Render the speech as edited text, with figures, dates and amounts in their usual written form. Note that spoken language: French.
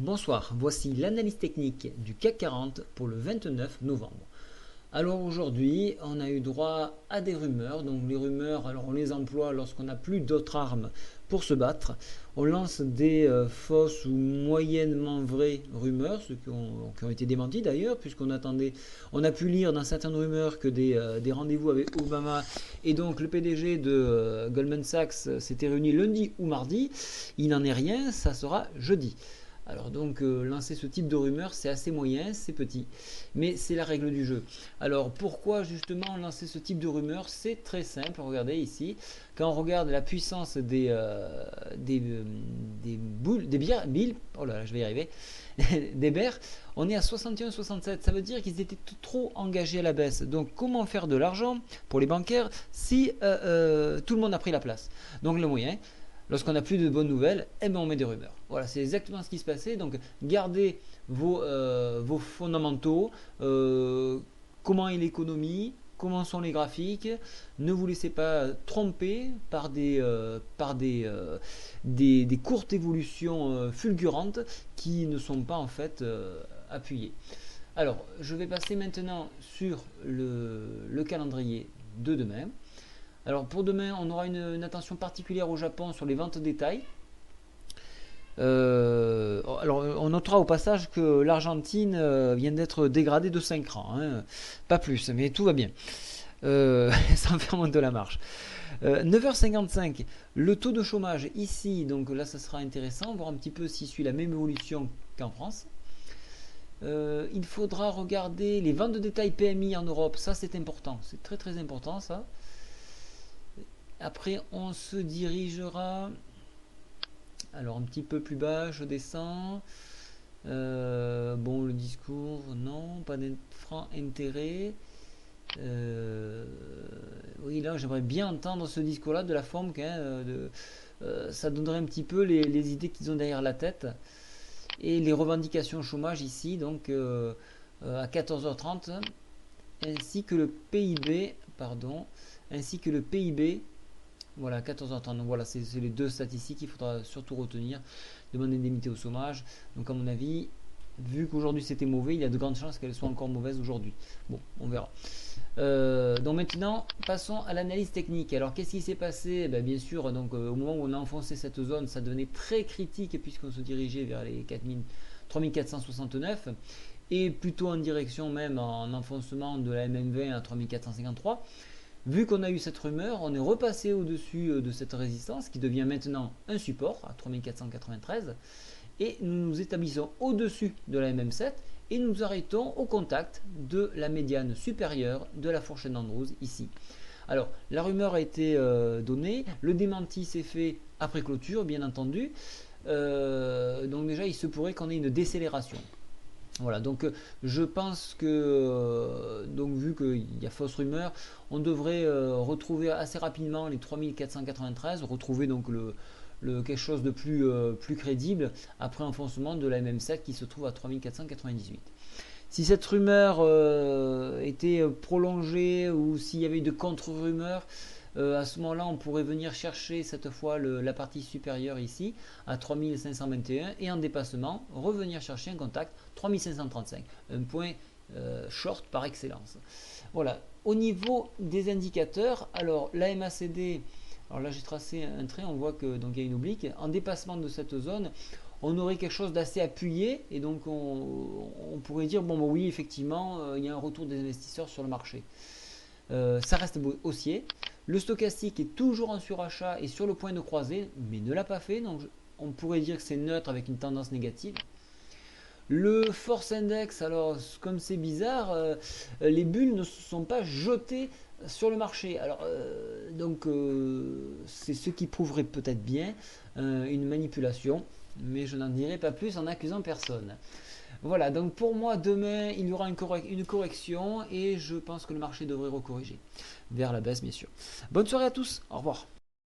Bonsoir, voici l'analyse technique du CAC 40 pour le 29 novembre. Alors aujourd'hui, on a eu droit à des rumeurs. Donc les rumeurs, alors on les emploie lorsqu'on n'a plus d'autres armes pour se battre. On lance des fausses ou moyennement vraies rumeurs, ceux qui ont été démentis d'ailleurs, on a pu lire dans certaines rumeurs que des rendez-vous avec Obama et donc le PDG de Goldman Sachs s'était réuni lundi ou mardi. Il n'en est rien, ça sera jeudi. Alors donc lancer ce type de rumeur c'est assez moyen, c'est petit, mais c'est la règle du jeu. Alors pourquoi justement lancer ce type de rumeur? C'est très simple, regardez ici, quand on regarde la puissance des boules, billes, oh là là je vais y arriver, des bears, on est à 61-67, ça veut dire qu'ils étaient trop engagés à la baisse. Donc comment faire de l'argent pour les bancaires si tout le monde a pris la place? Donc le moyen, lorsqu'on n'a plus de bonnes nouvelles, eh ben on met des rumeurs. Voilà, c'est exactement ce qui se passait. Donc gardez vos fondamentaux, comment est l'économie, comment sont les graphiques. Ne vous laissez pas tromper par des courtes évolutions fulgurantes qui ne sont pas en fait appuyées. Alors, je vais passer maintenant sur le calendrier de demain. Alors pour demain, on aura une attention particulière au Japon sur les ventes détail. Alors on notera au passage que l'Argentine vient d'être dégradée de 5 rangs, hein. Pas plus, mais tout va bien. Sans faire monter la marche. 9h55, le taux de chômage ici, donc là ça sera intéressant, voir un petit peu s'il suit la même évolution qu'en France. Il faudra regarder les ventes de détail PMI en Europe, ça c'est important, c'est très très important ça. Après, on se dirigera. Alors, un petit peu plus bas, je descends. Bon, le discours, non, pas de franc intérêt. Oui, là, j'aimerais bien entendre ce discours-là de la forme ça donnerait un petit peu les idées qu'ils ont derrière la tête. Et les revendications chômage ici, donc à 14h30, ainsi que le PIB, pardon, ainsi que le PIB. Voilà, 14h30. Donc voilà, c'est les deux statistiques qu'il faudra surtout retenir. Demande d'indemnité au chômage. Donc à mon avis, vu qu'aujourd'hui c'était mauvais, il y a de grandes chances qu'elle soit encore mauvaise aujourd'hui. Bon, on verra. Donc maintenant, passons à l'analyse technique. Alors qu'est-ce qui s'est passé? Bien sûr, donc, au moment où on a enfoncé cette zone, ça devenait très critique puisqu'on se dirigeait vers les 3469 et plutôt en direction même en enfoncement de la MM20 à 3453. Vu qu'on a eu cette rumeur, on est repassé au-dessus de cette résistance qui devient maintenant un support à 3493 et nous nous établissons au-dessus de la MM7 et nous arrêtons au contact de la médiane supérieure de la fourchette d'Andrews ici. Alors la rumeur a été donnée, le démenti s'est fait après clôture bien entendu, donc déjà il se pourrait qu'on ait une décélération. Voilà, donc je pense que, donc vu qu'il y a fausse rumeur, on devrait retrouver assez rapidement les 3493, retrouver donc quelque chose de plus crédible après enfoncement de la MM7 qui se trouve à 3498. Si cette rumeur était prolongée ou s'il y avait eu de contre-rumeurs, à ce moment-là, on pourrait venir chercher cette fois la partie supérieure ici à 3521 et en dépassement, revenir chercher un contact 3535, un point short par excellence. Voilà, au niveau des indicateurs, alors la MACD, alors là j'ai tracé un trait, on voit que donc il y a une oblique, en dépassement de cette zone, on aurait quelque chose d'assez appuyé et donc on pourrait dire bon oui effectivement il y a un retour des investisseurs sur le marché. Ça reste haussier. Le stochastique est toujours en surachat et sur le point de croiser, mais ne l'a pas fait. Donc on pourrait dire que c'est neutre avec une tendance négative. Le Force Index, alors comme c'est bizarre, les bulles ne se sont pas jetées sur le marché. Alors donc c'est ce qui prouverait peut-être bien une manipulation, mais je n'en dirai pas plus en accusant personne. Voilà, donc pour moi, demain, il y aura une correction et je pense que le marché devrait recorriger vers la baisse, bien sûr. Bonne soirée à tous, au revoir.